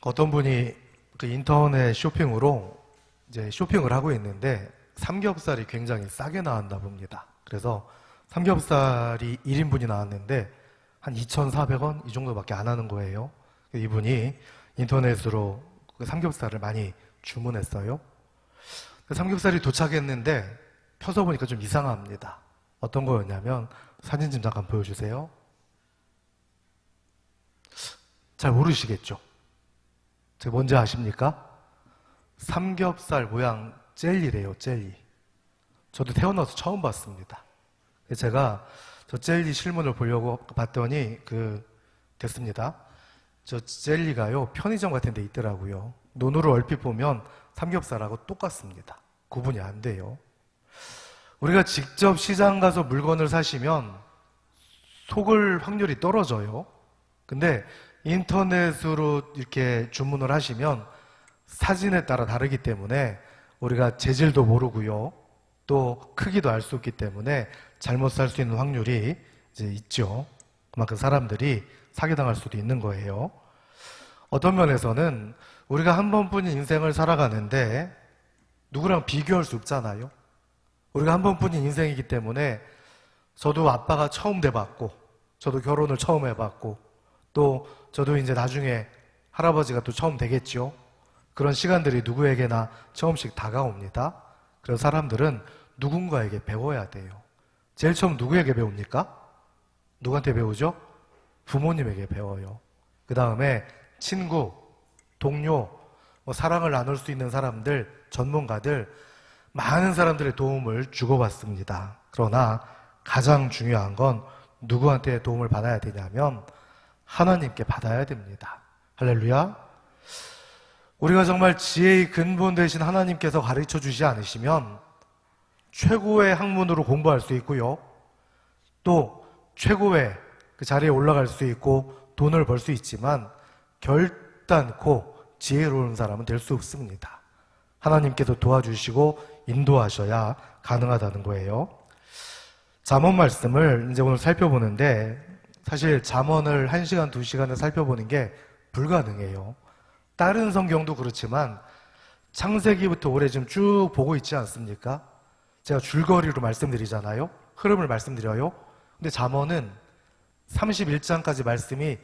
어떤 분이 그 인터넷 쇼핑으로 이제 쇼핑을 하고 있는데 삼겹살이 굉장히 싸게 나왔나 봅니다. 그래서 삼겹살이 1인분이 나왔는데 한 2,400원 이 정도밖에 안 하는 거예요. 이분이 인터넷으로 그 삼겹살을 많이 주문했어요. 그 삼겹살이 도착했는데 펴서 보니까 좀 이상합니다. 어떤 거였냐면 사진 좀 잠깐 보여주세요. 잘 모르시겠죠? 제가 뭔지 아십니까? 삼겹살 모양 젤리래요, 젤리. 저도 태어나서 처음 봤습니다. 제가 저 젤리 실물을 보려고 봤더니 됐습니다. 저 젤리가요, 편의점 같은 데 있더라고요. 눈으로 얼핏 보면 삼겹살하고 똑같습니다. 구분이 안 돼요. 우리가 직접 시장 가서 물건을 사시면 속을 확률이 떨어져요. 근데 인터넷으로 이렇게 주문을 하시면 사진에 따라 다르기 때문에 우리가 재질도 모르고요. 또 크기도 알 수 없기 때문에 잘못 살 수 있는 확률이 이제 있죠. 그만큼 사람들이 사기당할 수도 있는 거예요. 어떤 면에서는 우리가 한 번뿐인 인생을 살아가는데 누구랑 비교할 수 없잖아요. 우리가 한 번뿐인 인생이기 때문에 저도 아빠가 처음 돼봤고 저도 결혼을 처음 해봤고 또 저도 이제 나중에 할아버지가 또 처음 되겠죠. 그런 시간들이 누구에게나 처음씩 다가옵니다. 그래서 사람들은 누군가에게 배워야 돼요. 제일 처음 누구에게 배웁니까? 누구한테 배우죠? 부모님에게 배워요. 그 다음에 친구, 동료, 사랑을 나눌 수 있는 사람들, 전문가들, 많은 사람들의 도움을 주고받습니다. 그러나 가장 중요한 건 누구한테 도움을 받아야 되냐면 하나님께 받아야 됩니다. 할렐루야. 우리가 정말 지혜의 근본 되신 하나님께서 가르쳐 주지 않으시면 최고의 학문으로 공부할 수 있고요. 또 최고의 그 자리에 올라갈 수 있고 돈을 벌 수 있지만 결단코 지혜로운 사람은 될 수 없습니다. 하나님께서 도와주시고 인도하셔야 가능하다는 거예요. 잠언 말씀을 이제 오늘 살펴보는데 사실 잠언을 1시간, 2시간을 살펴보는 게 불가능해요. 다른 성경도 그렇지만 창세기부터 올해 지금 쭉 보고 있지 않습니까? 제가 줄거리로 말씀드리잖아요. 흐름을 말씀드려요. 근데 잠언은 31장까지 말씀이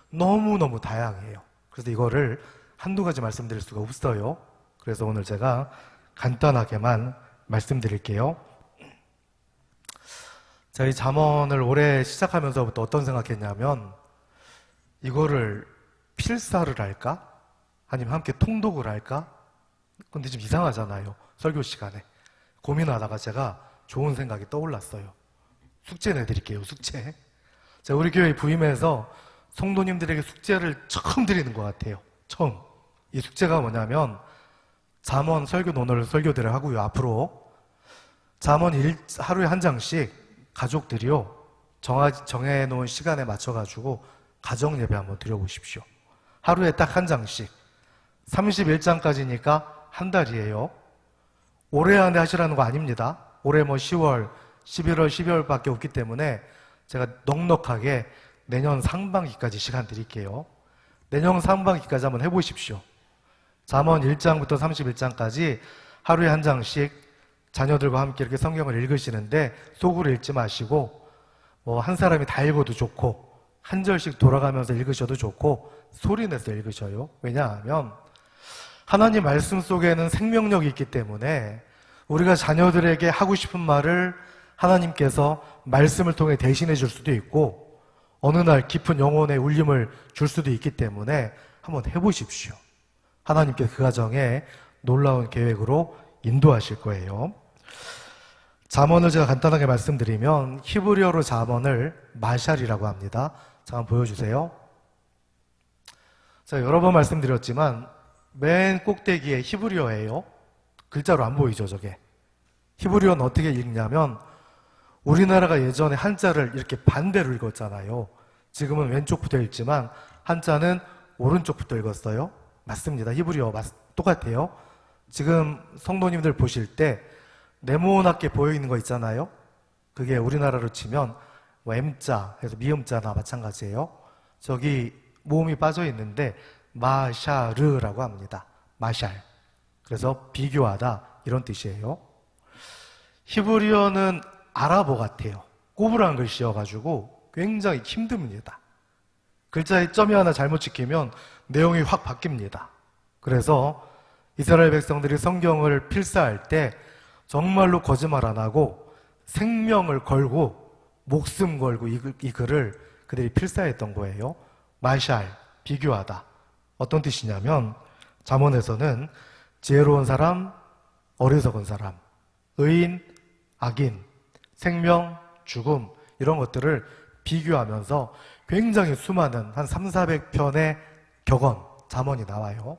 너무너무 다양해요. 그래서 이거를 한두 가지 말씀드릴 수가 없어요. 그래서 오늘 제가 간단하게만 말씀드릴게요. 제가 이 잠언을 올해 시작하면서부터 어떤 생각했냐면 이거를 필사를 할까? 아니면 함께 통독을 할까? 근데 좀 이상하잖아요. 설교 시간에. 고민하다가 제가 좋은 생각이 떠올랐어요. 숙제 내드릴게요, 숙제. 제가 우리 교회 부임해서 성도님들에게 숙제를 처음 드리는 것 같아요. 처음. 이 숙제가 뭐냐면 잠언 설교 논어를 설교들을 하고요. 앞으로 잠언 하루에 한 장씩 가족들이요. 정해놓은 시간에 맞춰가지고 가정 예배 한번 드려보십시오. 하루에 딱 한 장씩. 31장까지니까 한 달이에요. 올해 안에 하시라는 거 아닙니다. 올해 10월, 11월, 12월밖에 없기 때문에 제가 넉넉하게 내년 상반기까지 시간 드릴게요. 내년 상반기까지 한번 해보십시오. 잠언 1장부터 31장까지 하루에 한 장씩 자녀들과 함께 이렇게 성경을 읽으시는데 속으로 읽지 마시고 한 사람이 다 읽어도 좋고 한 절씩 돌아가면서 읽으셔도 좋고 소리 내서 읽으셔요. 왜냐하면 하나님 말씀 속에는 생명력이 있기 때문에 우리가 자녀들에게 하고 싶은 말을 하나님께서 말씀을 통해 대신해 줄 수도 있고 어느 날 깊은 영혼의 울림을 줄 수도 있기 때문에 한번 해보십시오. 하나님께 그 가정에 놀라운 계획으로 인도하실 거예요. 잠언을 제가 간단하게 말씀드리면 히브리어로 잠언을 마샬이라고 합니다. 잠깐 보여주세요. 제가 여러 번 말씀드렸지만 맨 꼭대기에 히브리어예요. 글자로 안 보이죠, 저게. 히브리어는 어떻게 읽냐면 우리나라가 예전에 한자를 이렇게 반대로 읽었잖아요. 지금은 왼쪽부터 읽지만 한자는 오른쪽부터 읽었어요. 맞습니다. 히브리어 똑같아요. 지금 성도님들 보실 때 네모나게 보여 있는 거 있잖아요. 그게 우리나라로 치면 M자 해서 미음자나 마찬가지예요. 저기 모음이 빠져 있는데 마샤르라고 합니다. 마샬. 그래서 비교하다 이런 뜻이에요. 히브리어는 아랍어 같아요. 꼬부랑 글씨여가지고 굉장히 힘듭니다. 글자에 점이 하나 잘못 찍히면 내용이 확 바뀝니다. 그래서 이스라엘 백성들이 성경을 필사할 때 정말로 거짓말 안 하고 생명을 걸고 목숨 걸고 이 글을 그들이 필사했던 거예요. 마샬, 비교하다. 어떤 뜻이냐면 잠언에서는 지혜로운 사람, 어리석은 사람, 의인, 악인, 생명, 죽음 이런 것들을 비교하면서 굉장히 수많은 한 300~400편의 격언, 잠언이 나와요.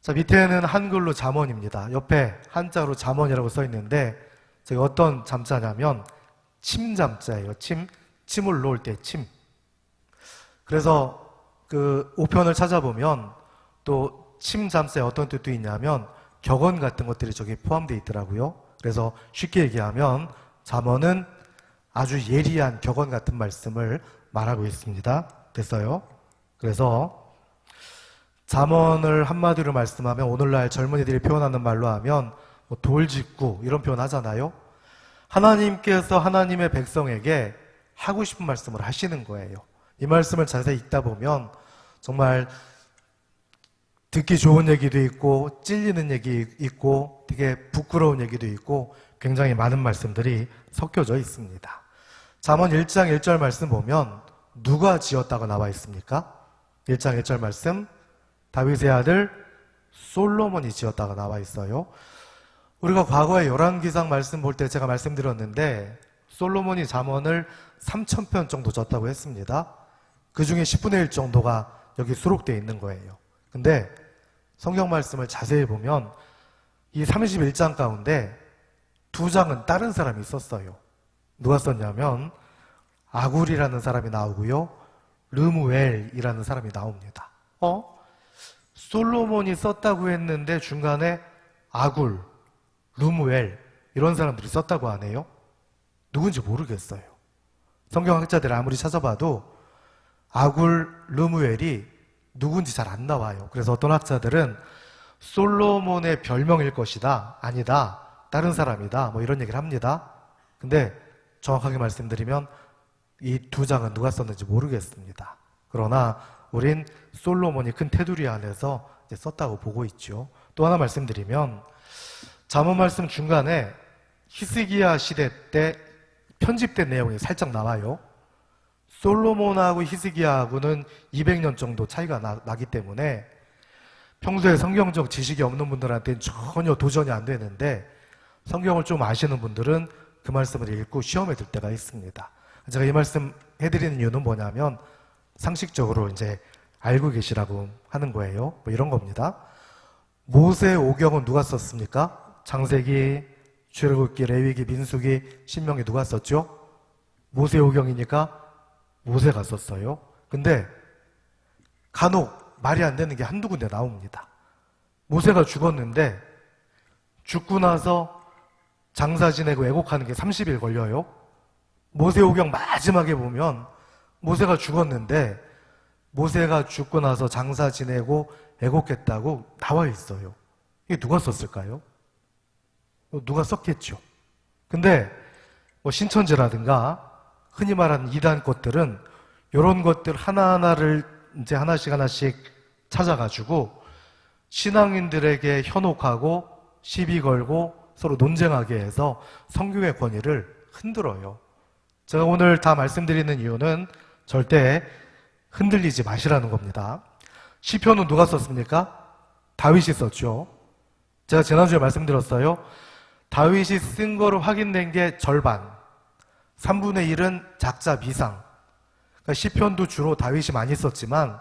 자, 밑에는 한글로 잠언입니다. 옆에 한자로 잠언이라고 써 있는데 제가 어떤 잠자냐면 침잠자예요. 침을 놓을 때 침. 그래서 그 5편을 찾아보면 또 침잠자에 어떤 뜻도 있냐면 격언 같은 것들이 저기 포함되어 있더라고요. 그래서 쉽게 얘기하면 잠언은 아주 예리한 격언 같은 말씀을 말하고 있습니다. 됐어요? 그래서 잠언을 한마디로 말씀하면 오늘날 젊은이들이 표현하는 말로 하면 뭐 돌직구 이런 표현 하잖아요. 하나님께서 하나님의 백성에게 하고 싶은 말씀을 하시는 거예요. 이 말씀을 자세히 읽다 보면 정말 듣기 좋은 얘기도 있고 찔리는 얘기 있고 되게 부끄러운 얘기도 있고 굉장히 많은 말씀들이 섞여져 있습니다. 잠언 1장 1절 말씀 보면 누가 지었다고 나와 있습니까? 1장 1절 말씀 다윗의 아들 솔로몬이 지었다고 나와 있어요. 우리가 과거에 열왕기상 말씀 볼 때 제가 말씀드렸는데 솔로몬이 잠언을 3,000편 정도 졌다고 했습니다. 그 중에 10분의 1 정도가 여기 수록되어 있는 거예요. 근데 성경 말씀을 자세히 보면 이 31장 가운데 2장은 다른 사람이 썼어요. 누가 썼냐면 아굴이라는 사람이 나오고요. 르무엘이라는 사람이 나옵니다. 솔로몬이 썼다고 했는데 중간에 아굴, 르무엘 이런 사람들이 썼다고 하네요. 누군지 모르겠어요. 성경학자들이 아무리 찾아봐도 아굴, 르무엘이 누군지 잘 안 나와요. 그래서 어떤 학자들은 솔로몬의 별명일 것이다. 아니다. 다른 사람이다. 뭐 이런 얘기를 합니다. 근데 정확하게 말씀드리면 이 2장은 누가 썼는지 모르겠습니다. 그러나 우린 솔로몬이 큰 테두리 안에서 이제 썼다고 보고 있죠. 또 하나 말씀드리면 잠언 말씀 중간에 히스기야 시대 때 편집된 내용이 살짝 나와요. 솔로몬하고 히스기야하고는 200년 정도 차이가 나기 때문에 평소에 성경적 지식이 없는 분들한테는 전혀 도전이 안 되는데 성경을 좀 아시는 분들은 그 말씀을 읽고 시험에 들 때가 있습니다. 제가 이 말씀 해드리는 이유는 뭐냐면 상식적으로 이제 알고 계시라고 하는 거예요. 뭐 이런 겁니다. 모세 오경은 누가 썼습니까? 창세기, 출애굽기, 레위기, 민수기, 신명기 누가 썼죠? 모세 오경이니까 모세가 썼어요. 근데 간혹 말이 안 되는 게 한두 군데 나옵니다. 모세가 죽었는데 죽고 나서 장사 지내고 애곡하는 게 30일 걸려요. 모세오경 마지막에 보면 모세가 죽었는데 모세가 죽고 나서 장사 지내고 애곡했다고 나와 있어요. 이게 누가 썼을까요? 누가 썼겠죠. 근데 뭐 신천지라든가 흔히 말하는 이단 것들은 이런 것들 하나하나를 이제 하나씩 찾아가지고 신앙인들에게 현혹하고 시비 걸고 서로 논쟁하게 해서 성경의 권위를 흔들어요. 제가 오늘 다 말씀드리는 이유는 절대 흔들리지 마시라는 겁니다. 시편은 누가 썼습니까? 다윗이 썼죠. 제가 지난주에 말씀드렸어요. 다윗이 쓴 거로 확인된 게 절반, 3분의 1은 작자 미상. 그러니까 시편도 주로 다윗이 많이 썼지만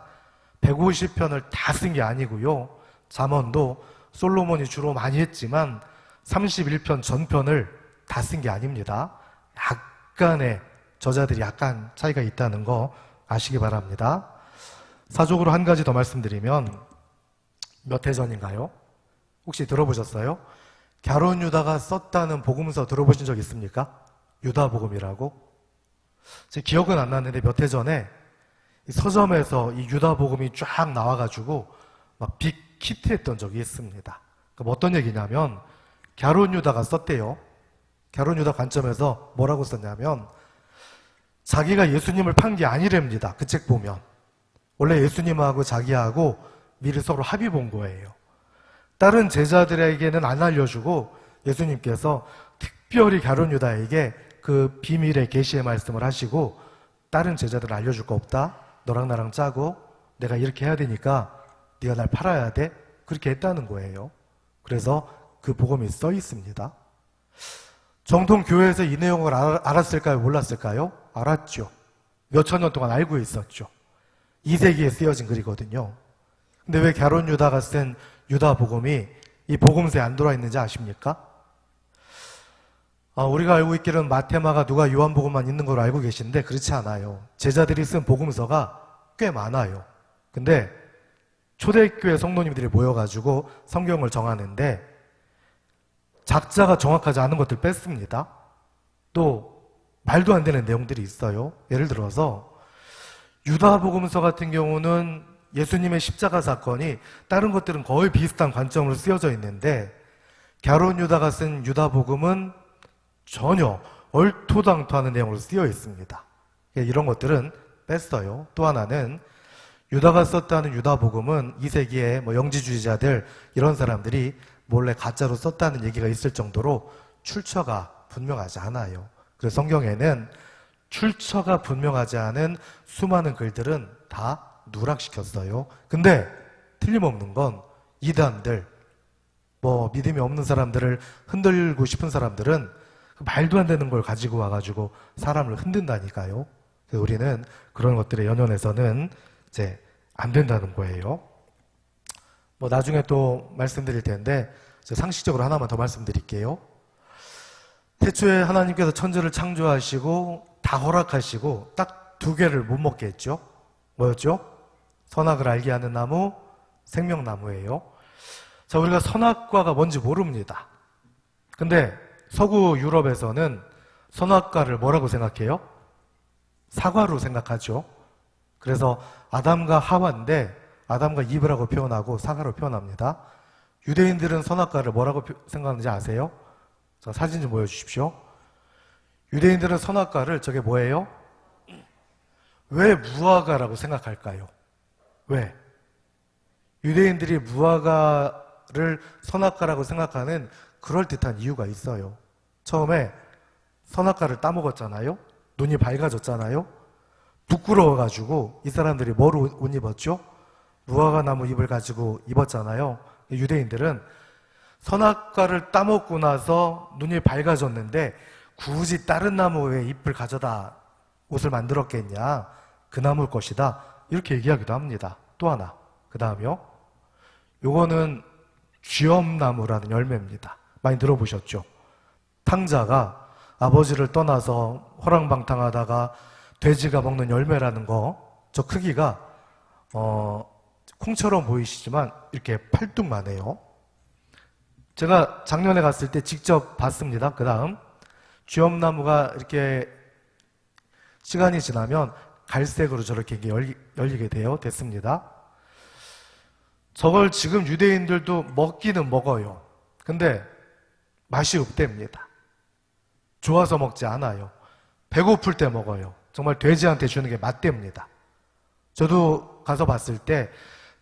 150편을 다 쓴 게 아니고요. 잠언도 솔로몬이 주로 많이 했지만 31편 전편을 다 쓴 게 아닙니다. 약간의 저자들이 약간 차이가 있다는 거 아시기 바랍니다. 사족으로 한 가지 더 말씀드리면 몇 해 전인가요? 혹시 들어보셨어요? 갸론 유다가 썼다는 복음서 들어보신 적 있습니까? 유다복음이라고? 제 기억은 안 나는데 몇 해 전에 이 서점에서 이 유다복음이 쫙 나와가지고 막 빅히트했던 적이 있습니다. 그럼 어떤 얘기냐면 갸론 유다가 썼대요. 갸론 유다 관점에서 뭐라고 썼냐면 자기가 예수님을 판 게 아니랍니다. 그 책 보면 원래 예수님하고 자기하고 미리 서로 합의 본 거예요. 다른 제자들에게는 안 알려주고 예수님께서 특별히 갸론 유다에게 그 비밀의 계시의 말씀을 하시고 다른 제자들은 알려줄 거 없다. 너랑 나랑 짜고 내가 이렇게 해야 되니까 네가 날 팔아야 돼. 그렇게 했다는 거예요. 그래서 그 복음이 써 있습니다. 정통 교회에서 이 내용을 알았을까요? 몰랐을까요? 알았죠. 몇천 년 동안 알고 있었죠. 2세기에 쓰여진 글이거든요. 근데 왜 갸론 유다가 쓴 유다 복음이 이 복음서에 안 들어와 있는지 아십니까? 우리가 알고 있기로는 마태마가 누가 요한복음만 있는 걸로 알고 계신데 그렇지 않아요. 제자들이 쓴 복음서가 꽤 많아요. 근데 초대교회 성도님들이 모여가지고 성경을 정하는데 작자가 정확하지 않은 것들 뺐습니다. 또 말도 안 되는 내용들이 있어요. 예를 들어서 유다복음서 같은 경우는 예수님의 십자가 사건이 다른 것들은 거의 비슷한 관점으로 쓰여져 있는데 갸론 유다가 쓴 유다복음은 전혀 얼토당토하는 내용으로 쓰여 있습니다. 이런 것들은 뺐어요. 또 하나는 유다가 썼다는 유다복음은 2세기에 영지주의자들 이런 사람들이 몰래 가짜로 썼다는 얘기가 있을 정도로 출처가 분명하지 않아요. 그래서 성경에는 출처가 분명하지 않은 수많은 글들은 다 누락시켰어요. 근데 틀림없는 건 이단들, 믿음이 없는 사람들을 흔들고 싶은 사람들은 말도 안 되는 걸 가지고 와가지고 사람을 흔든다니까요. 그래서 우리는 그런 것들에 연연해서는 이제 안 된다는 거예요. 나중에 또 말씀드릴 텐데 상식적으로 하나만 더 말씀드릴게요. 태초에 하나님께서 천지를 창조하시고 다 허락하시고 딱 두 개를 못 먹게 했죠. 뭐였죠? 선악을 알게 하는 나무, 생명나무예요. 자, 우리가 선악과가 뭔지 모릅니다. 근데 서구 유럽에서는 선악과를 뭐라고 생각해요? 사과로 생각하죠. 그래서 아담과 하와인데 아담과 이브라고 표현하고 사과로 표현합니다. 유대인들은 선악과를 뭐라고 생각하는지 아세요? 자, 사진 좀 보여주십시오. 유대인들은 선악과를 저게 뭐예요? 왜 무화과라고 생각할까요? 왜? 유대인들이 무화과를 선악과라고 생각하는 그럴듯한 이유가 있어요. 처음에 선악과를 따먹었잖아요. 눈이 밝아졌잖아요. 부끄러워가지고 이 사람들이 뭐로 옷 입었죠? 무화과 나무 잎을 가지고 입었잖아요. 유대인들은 선악과를 따먹고 나서 눈이 밝아졌는데 굳이 다른 나무의 잎을 가져다 옷을 만들었겠냐? 그 나무일 것이다. 이렇게 얘기하기도 합니다. 또 하나. 그 다음이요. 요거는 쥐엄나무라는 열매입니다. 많이 들어보셨죠? 탕자가 아버지를 떠나서 호랑방탕하다가 돼지가 먹는 열매라는 거, 저 크기가 콩처럼 보이시지만 이렇게 팔뚝만 해요. 제가 작년에 갔을 때 직접 봤습니다. 그 다음 쥐엄나무가 이렇게 시간이 지나면 갈색으로 저렇게 열리게 됐습니다. 저걸 지금 유대인들도 먹기는 먹어요. 근데 맛이 없답니다. 좋아서 먹지 않아요. 배고플 때 먹어요. 정말 돼지한테 주는 게 맛됩니다. 저도 가서 봤을 때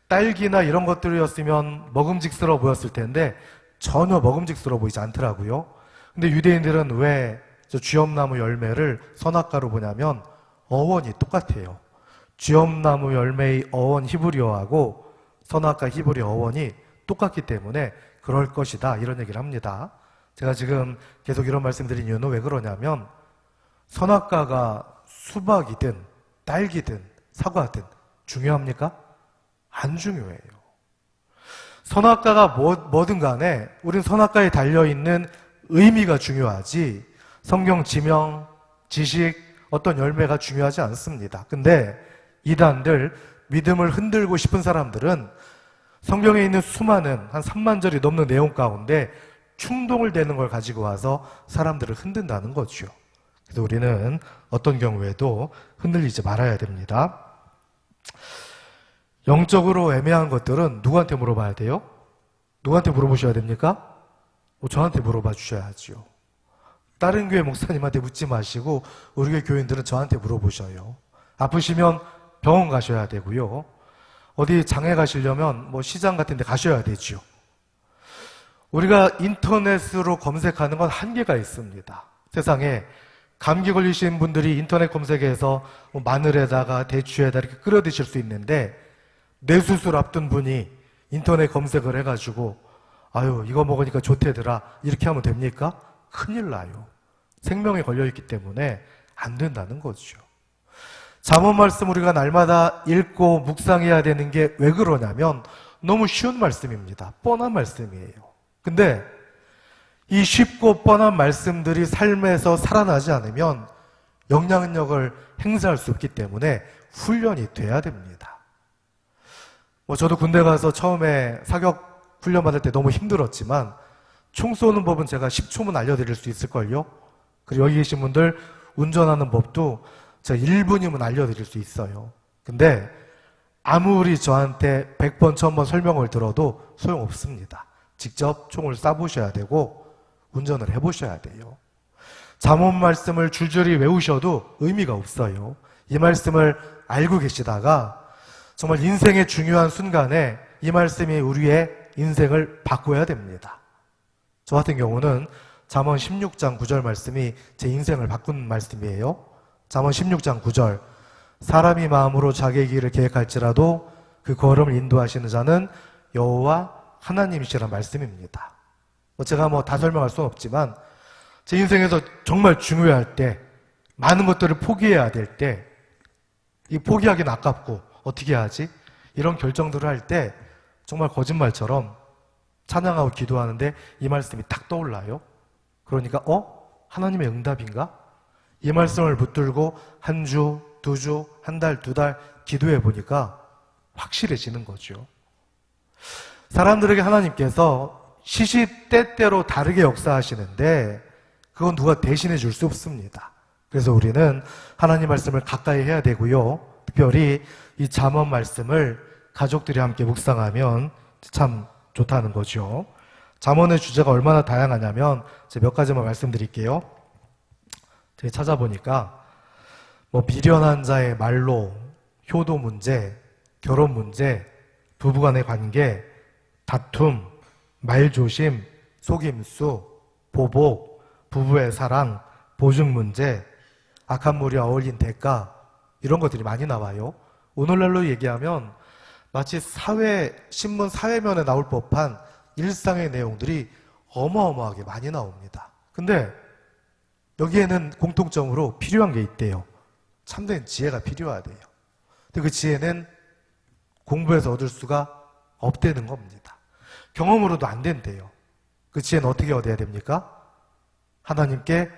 딸기나 이런 것들이었으면 먹음직스러워 보였을 텐데 전혀 먹음직스러워 보이지 않더라고요. 근데 유대인들은 왜 저 쥐엄나무 열매를 선악과로 보냐면 어원이 똑같아요. 쥐엄나무 열매의 어원 히브리어하고 선악과 히브리어 어원이 똑같기 때문에 그럴 것이다 이런 얘기를 합니다. 제가 지금 계속 이런 말씀드린 이유는 왜 그러냐면 선악과가 수박이든 딸기든 사과든 중요합니까? 안 중요해요. 선악과가 뭐든 간에 우린 선악과에 달려있는 의미가 중요하지 성경 지명, 지식, 어떤 열매가 중요하지 않습니다. 근데 이단들, 믿음을 흔들고 싶은 사람들은 성경에 있는 수많은 한 3만 절이 넘는 내용 가운데 충동을 내는 걸 가지고 와서 사람들을 흔든다는 거죠. 그래서 우리는 어떤 경우에도 흔들리지 말아야 됩니다. 영적으로 애매한 것들은 누구한테 물어봐야 돼요? 누구한테 물어보셔야 됩니까? 저한테 물어봐 주셔야죠. 다른 교회 목사님한테 묻지 마시고 우리 교회 교인들은 저한테 물어보셔요. 아프시면 병원 가셔야 되고요. 어디 장에 가시려면 시장 같은 데 가셔야 되죠. 우리가 인터넷으로 검색하는 건 한계가 있습니다. 세상에 감기 걸리신 분들이 인터넷 검색해서 마늘에다가 대추에다 이렇게 끓여 드실 수 있는데 뇌수술 앞둔 분이 인터넷 검색을 해가지고 아유 이거 먹으니까 좋대더라 이렇게 하면 됩니까? 큰일 나요. 생명에 걸려있기 때문에 안 된다는 거죠. 잠언 말씀 우리가 날마다 읽고 묵상해야 되는 게 왜 그러냐면 너무 쉬운 말씀입니다. 뻔한 말씀이에요. 근데 이 쉽고 뻔한 말씀들이 삶에서 살아나지 않으면 영향력을 행사할 수 없기 때문에 훈련이 돼야 됩니다. 저도 군대 가서 처음에 사격 훈련 받을 때 너무 힘들었지만 총 쏘는 법은 제가 10초면 알려드릴 수 있을걸요? 그리고 여기 계신 분들 운전하는 법도 제가 1분이면 알려드릴 수 있어요. 근데 아무리 저한테 100번, 1000번 설명을 들어도 소용없습니다. 직접 총을 쏴보셔야 되고 운전을 해보셔야 돼요. 잠언 말씀을 줄줄이 외우셔도 의미가 없어요. 이 말씀을 알고 계시다가 정말 인생의 중요한 순간에 이 말씀이 우리의 인생을 바꿔야 됩니다. 저 같은 경우는 잠언 16장 9절 말씀이 제 인생을 바꾼 말씀이에요. 잠언 16장 9절 사람이 마음으로 자기의 길을 계획할지라도 그 걸음을 인도하시는 자는 여호와 하나님이시란 말씀입니다. 제가 다 설명할 수는 없지만 제 인생에서 정말 중요할 때 많은 것들을 포기해야 될 때 이 포기하기는 아깝고 어떻게 하지? 이런 결정들을 할 때 정말 거짓말처럼 찬양하고 기도하는데 이 말씀이 딱 떠올라요. 그러니까 하나님의 응답인가? 이 말씀을 붙들고 한 주, 두 주, 한 달, 두 달 기도해 보니까 확실해지는 거죠. 사람들에게 하나님께서 시시때때로 다르게 역사하시는데 그건 누가 대신해 줄 수 없습니다. 그래서 우리는 하나님 말씀을 가까이 해야 되고요. 특별히 이 잠언 말씀을 가족들이 함께 묵상하면 참 좋다는 거죠. 잠언의 주제가 얼마나 다양하냐면 제가 몇 가지만 말씀드릴게요. 제가 찾아보니까 미련한 자의 말로, 효도 문제, 결혼 문제, 부부간의 관계, 다툼, 말조심, 속임수, 보복, 부부의 사랑, 보증 문제, 악한 물이 어울린 대가 이런 것들이 많이 나와요. 오늘날로 얘기하면 마치 신문 사회면에 나올 법한 일상의 내용들이 어마어마하게 많이 나옵니다. 근데 여기에는 공통점으로 필요한 게 있대요. 참된 지혜가 필요하대요. 근데 그 지혜는 공부해서 얻을 수가 없다는 겁니다. 경험으로도 안 된대요. 그 지혜는 어떻게 얻어야 됩니까? 하나님께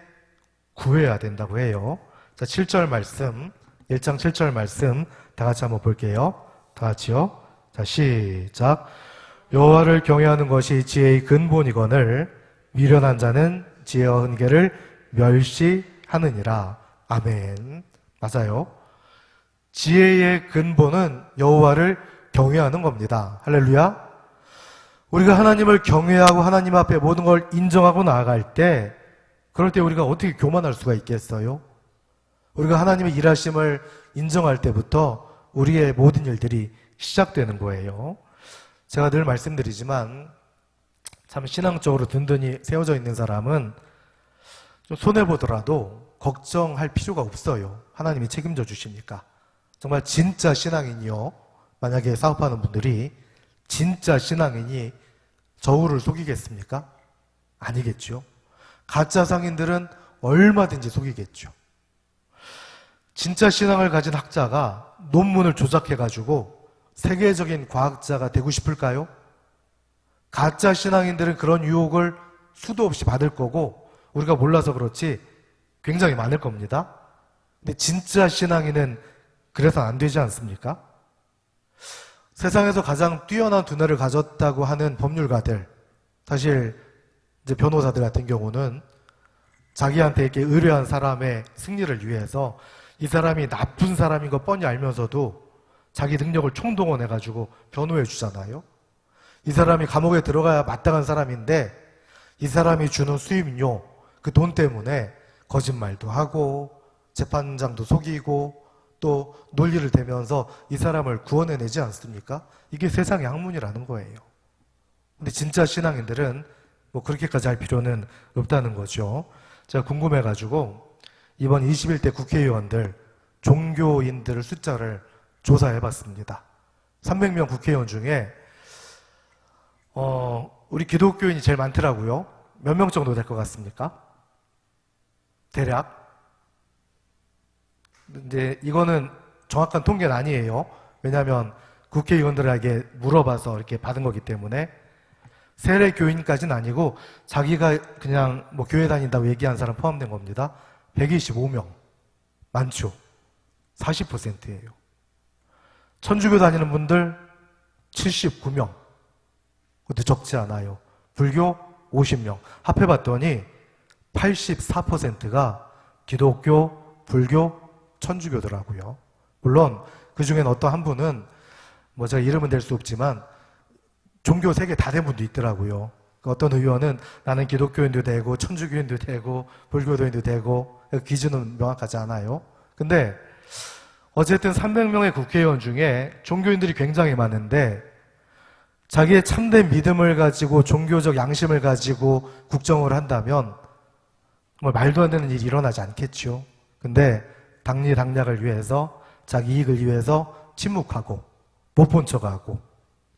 구해야 된다고 해요. 자, 7절 말씀, 1장 7절 말씀 다 같이 한번 볼게요. 다 같이요. 자, 시작. 여호와를 경외하는 것이 지혜의 근본이거늘 미련한 자는 지혜와 훈계를 멸시하느니라. 아멘. 맞아요. 지혜의 근본은 여호와를 경외하는 겁니다. 할렐루야. 우리가 하나님을 경외하고 하나님 앞에 모든 걸 인정하고 나아갈 때 그럴 때 우리가 어떻게 교만할 수가 있겠어요? 우리가 하나님의 일하심을 인정할 때부터 우리의 모든 일들이 시작되는 거예요. 제가 늘 말씀드리지만 참 신앙적으로 든든히 세워져 있는 사람은 좀 손해보더라도 걱정할 필요가 없어요. 하나님이 책임져 주시니까. 정말 진짜 신앙인이요. 만약에 사업하는 분들이 진짜 신앙인이 저울을 속이겠습니까? 아니겠죠. 가짜 상인들은 얼마든지 속이겠죠. 진짜 신앙을 가진 학자가 논문을 조작해가지고 세계적인 과학자가 되고 싶을까요? 가짜 신앙인들은 그런 유혹을 수도 없이 받을 거고 우리가 몰라서 그렇지 굉장히 많을 겁니다. 근데 진짜 신앙인은 그래서는 안 되지 않습니까? 세상에서 가장 뛰어난 두뇌를 가졌다고 하는 법률가들, 사실 이제 변호사들 같은 경우는 자기한테 이렇게 의뢰한 사람의 승리를 위해서 이 사람이 나쁜 사람인 거 뻔히 알면서도 자기 능력을 총동원해가지고 변호해 주잖아요. 이 사람이 감옥에 들어가야 마땅한 사람인데 이 사람이 주는 수임료, 그 돈 때문에 거짓말도 하고 재판장도 속이고 또 논리를 대면서 이 사람을 구원해내지 않습니까? 이게 세상의 학문이라는 거예요. 근데 진짜 신앙인들은 뭐 그렇게까지 할 필요는 없다는 거죠. 제가 궁금해가지고 이번 21대 국회의원들, 종교인들 숫자를 조사해봤습니다. 300명 국회의원 중에 우리 기독교인이 제일 많더라고요. 몇 명 정도 될 것 같습니까? 대략? 근데 이거는 정확한 통계는 아니에요. 왜냐하면 국회의원들에게 물어봐서 이렇게 받은 거기 때문에 세례 교인까지는 아니고 자기가 그냥 뭐 교회 다닌다고 얘기한 사람 포함된 겁니다. 125명. 많죠. 40%예요. 천주교 다니는 분들 79명. 그것도 적지 않아요. 불교 50명. 합해봤더니 84%가 기독교, 불교, 천주교더라고요. 물론 그 중엔 어떤 한 분은 뭐 제가 이름은 댈 수 없지만 종교 3개 다 된 분도 있더라고요. 어떤 의원은 나는 기독교인도 되고 천주교인도 되고 불교도인도 되고 기준은 명확하지 않아요. 근데 어쨌든 300명의 국회의원 중에 종교인들이 굉장히 많은데 자기의 참된 믿음을 가지고 종교적 양심을 가지고 국정을 한다면 정말 말도 안 되는 일이 일어나지 않겠죠. 근데 당리당략을 위해서 자기 이익을 위해서 침묵하고 못 본 척하고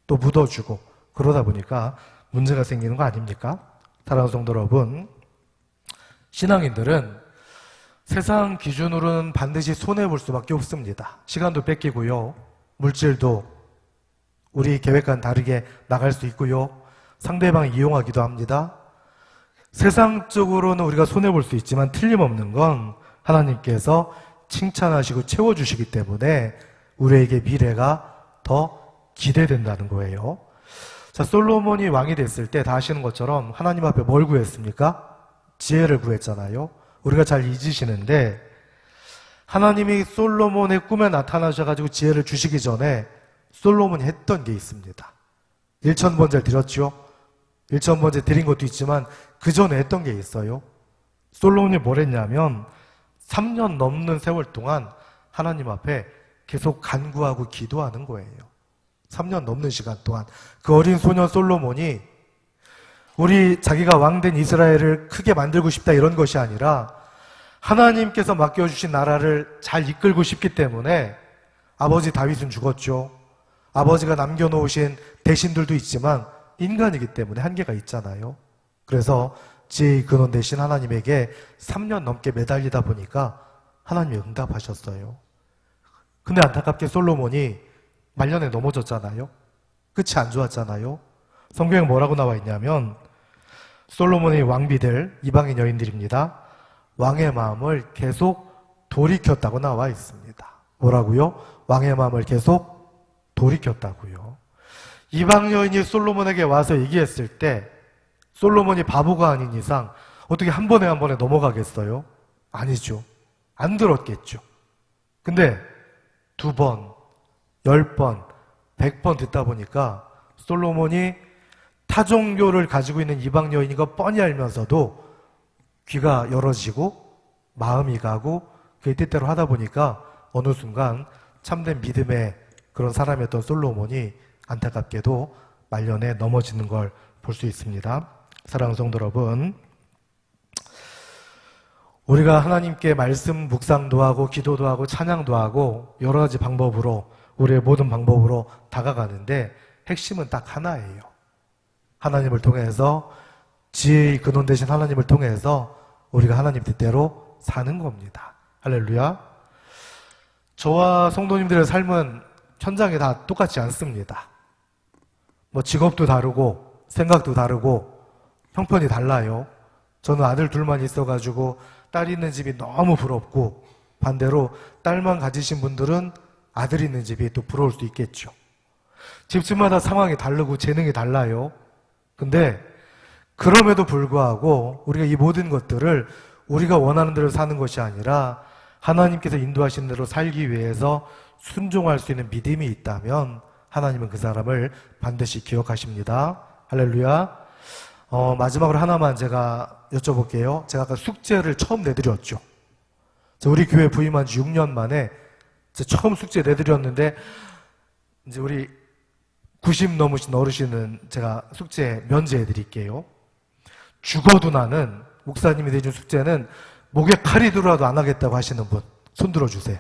또 묻어주고 그러다 보니까 문제가 생기는 거 아닙니까? 사랑하는 성도 여러분, 신앙인들은 세상 기준으로는 반드시 손해볼 수밖에 없습니다. 시간도 뺏기고요. 물질도 우리 계획과는 다르게 나갈 수 있고요. 상대방이 이용하기도 합니다. 세상적으로는 우리가 손해볼 수 있지만 틀림없는 건 하나님께서 칭찬하시고 채워주시기 때문에 우리에게 미래가 더 기대된다는 거예요. 자, 솔로몬이 왕이 됐을 때 다 아시는 것처럼 하나님 앞에 뭘 구했습니까? 지혜를 구했잖아요. 우리가 잘 잊으시는데 하나님이 솔로몬의 꿈에 나타나셔가지고 지혜를 주시기 전에 솔로몬이 했던 게 있습니다. 1,000번제를 드렸죠. 1,000번제 드린 것도 있지만 그 전에 했던 게 있어요. 솔로몬이 뭘 했냐면 3년 넘는 세월 동안 하나님 앞에 계속 간구하고 기도하는 거예요. 3년 넘는 시간 동안 그 어린 소년 솔로몬이 우리 자기가 왕된 이스라엘을 크게 만들고 싶다 이런 것이 아니라 하나님께서 맡겨주신 나라를 잘 이끌고 싶기 때문에 아버지 다윗은 죽었죠. 아버지가 남겨놓으신 대신들도 있지만 인간이기 때문에 한계가 있잖아요. 그래서 지혜의 근원 대신 하나님에게 3년 넘게 매달리다 보니까 하나님이 응답하셨어요. 근데 안타깝게 솔로몬이 말년에 넘어졌잖아요. 끝이 안 좋았잖아요. 성경에 뭐라고 나와 있냐면 솔로몬의 왕비들, 이방인 여인들입니다. 왕의 마음을 계속 돌이켰다고 나와 있습니다. 뭐라고요? 왕의 마음을 계속 돌이켰다고요. 이방 여인이 솔로몬에게 와서 얘기했을 때 솔로몬이 바보가 아닌 이상 어떻게 한 번에 넘어가겠어요? 아니죠. 안 들었겠죠. 근데 2번, 10번, 100번 듣다 보니까 솔로몬이 타종교를 가지고 있는 이방 여인인 거 뻔히 알면서도 귀가 열어지고 마음이 가고 그의 뜻대로 하다 보니까 어느 순간 참된 믿음의 그런 사람이었던 솔로몬이 안타깝게도 말년에 넘어지는 걸 볼 수 있습니다. 사랑하는 성도 여러분, 우리가 하나님께 말씀 묵상도 하고 기도도 하고 찬양도 하고 여러 가지 방법으로 우리의 모든 방법으로 다가가는데 핵심은 딱 하나예요. 하나님을 통해서 지혜의 근원 되신 하나님을 통해서 우리가 하나님 뜻대로 사는 겁니다. 할렐루야. 저와 성도님들의 삶은 현장에 다 똑같지 않습니다. 뭐 직업도 다르고 생각도 다르고 형편이 달라요. 저는 아들 둘만 있어가지고 딸 있는 집이 너무 부럽고 반대로 딸만 가지신 분들은 아들 있는 집이 또 부러울 수도 있겠죠. 집집마다 상황이 다르고 재능이 달라요. 근데 그럼에도 불구하고 우리가 이 모든 것들을 우리가 원하는 대로 사는 것이 아니라 하나님께서 인도하시는 대로 살기 위해서 순종할 수 있는 믿음이 있다면 하나님은 그 사람을 반드시 기억하십니다. 할렐루야. 마지막으로 하나만 제가 여쭤볼게요. 제가 아까 숙제를 처음 내드렸죠. 우리 교회 부임한 지 6년 만에 처음 숙제 내드렸는데, 이제 우리 90 넘으신 어르신은 제가 숙제 면제해 드릴게요. 죽어도 나는, 목사님이 내준 숙제는 목에 칼이 들어와도 안 하겠다고 하시는 분 손 들어주세요.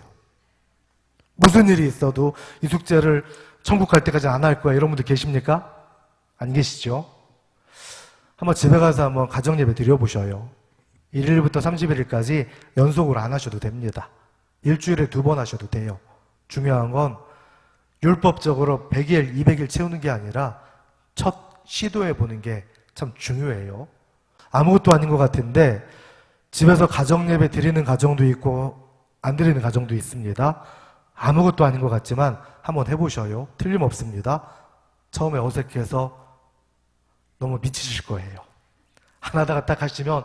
무슨 일이 있어도 이 숙제를 천국 갈 때까지 안 할 거야, 이런 분들 계십니까? 안 계시죠? 한번 집에 가서 한번 가정예배 드려보셔요. 1일부터 31일까지 연속으로 안 하셔도 됩니다. 일주일에 2번 하셔도 돼요. 중요한 건 율법적으로 100일, 200일 채우는 게 아니라 첫 시도해 보는 게 참 중요해요. 아무것도 아닌 것 같은데 집에서 가정예배 드리는 가정도 있고 안 드리는 가정도 있습니다. 아무것도 아닌 것 같지만 한번 해보셔요. 틀림없습니다. 처음에 어색해서 너무 미치실 거예요. 하나다가 딱 하시면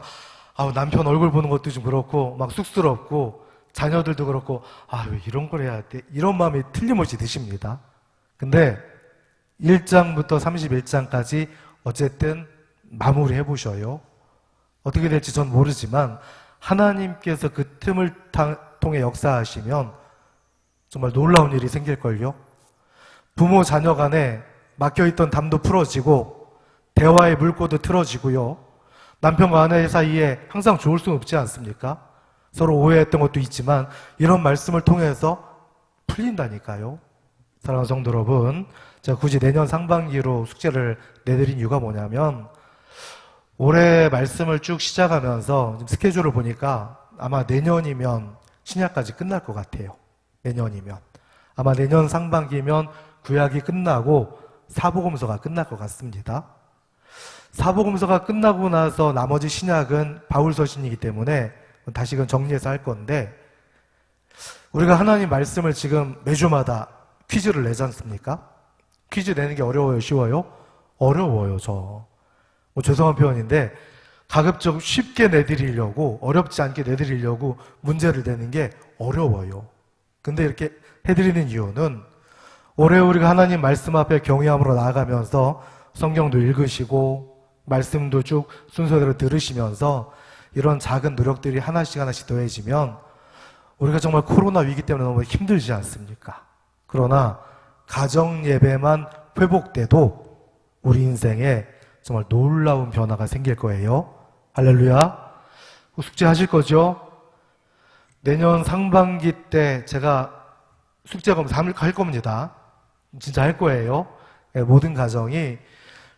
남편 얼굴 보는 것도 좀 그렇고 막 쑥스럽고 자녀들도 그렇고 왜 이런 걸 해야 돼? 이런 마음이 틀림없이 드십니다. 근데 1장부터 31장까지 어쨌든 마무리 해보셔요. 어떻게 될지 전 모르지만 하나님께서 그 틈을 통해 역사하시면 정말 놀라운 일이 생길걸요. 부모 자녀 간에 막혀있던 담도 풀어지고 대화의 물꼬도 틀어지고요. 남편과 아내 사이에 항상 좋을 수는 없지 않습니까? 서로 오해했던 것도 있지만 이런 말씀을 통해서 풀린다니까요. 사랑하는 성도 여러분, 제가 굳이 내년 상반기로 숙제를 내드린 이유가 뭐냐면 올해 말씀을 쭉 시작하면서 지금 스케줄을 보니까 아마 내년이면 신약까지 끝날 것 같아요. 내년이면. 아마 내년 상반기면 구약이 끝나고 사복음서가 끝날 것 같습니다. 사복음서가 끝나고 나서 나머지 신약은 바울서신이기 때문에 다시금 정리해서 할 건데, 우리가 하나님 말씀을 지금 매주마다 퀴즈를 내지 않습니까? 퀴즈 내는 게 어려워요, 쉬워요? 어려워요. 죄송한 표현인데 가급적 쉽게 내드리려고, 어렵지 않게 내드리려고 문제를 내는 게 어려워요. 근데 이렇게 해드리는 이유는 올해 우리가 하나님 말씀 앞에 경외함으로 나아가면서 성경도 읽으시고 말씀도 쭉 순서대로 들으시면서 이런 작은 노력들이 하나씩 하나씩 더해지면 우리가 정말 코로나 위기 때문에 너무 힘들지 않습니까? 그러나 가정 예배만 회복돼도 우리 인생에 정말 놀라운 변화가 생길 거예요. 할렐루야. 숙제 하실 거죠? 내년 상반기 때 제가 숙제 검사 할 겁니다. 진짜 할 거예요. 모든 가정이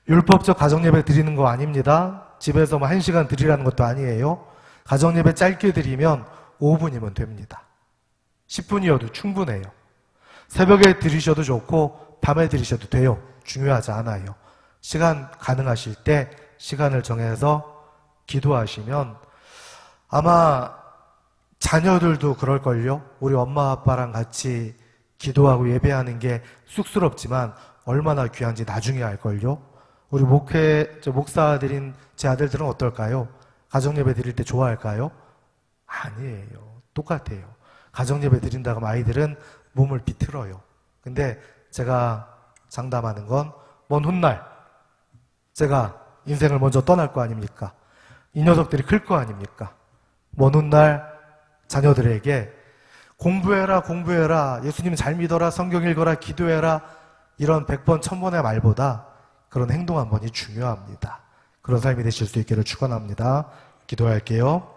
율법적 가정예배 드리는 거 아닙니다. 집에서 1시간 드리라는 것도 아니에요. 가정예배 짧게 드리면 5분이면 됩니다. 10분이어도 충분해요. 새벽에 드리셔도 좋고 밤에 드리셔도 돼요. 중요하지 않아요. 시간 가능하실 때 시간을 정해서 기도하시면 아마 자녀들도 그럴걸요. 우리 엄마 아빠랑 같이 기도하고 예배하는 게 쑥스럽지만 얼마나 귀한지 나중에 알걸요. 우리 목사들인 제 아들들은 어떨까요? 가정예배 드릴 때 좋아할까요? 아니에요. 똑같아요. 가정예배 드린다고 하면 아이들은 몸을 비틀어요. 근데 제가 장담하는 건 먼 훗날 제가 인생을 먼저 떠날 거 아닙니까? 이 녀석들이 클 거 아닙니까? 먼 훗날 자녀들에게 공부해라, 예수님 잘 믿어라, 성경 읽어라, 기도해라, 이런 100번 1000번의 말보다 그런 행동 한 번이 중요합니다. 그런 삶이 되실 수 있기를 축원합니다. 기도할게요.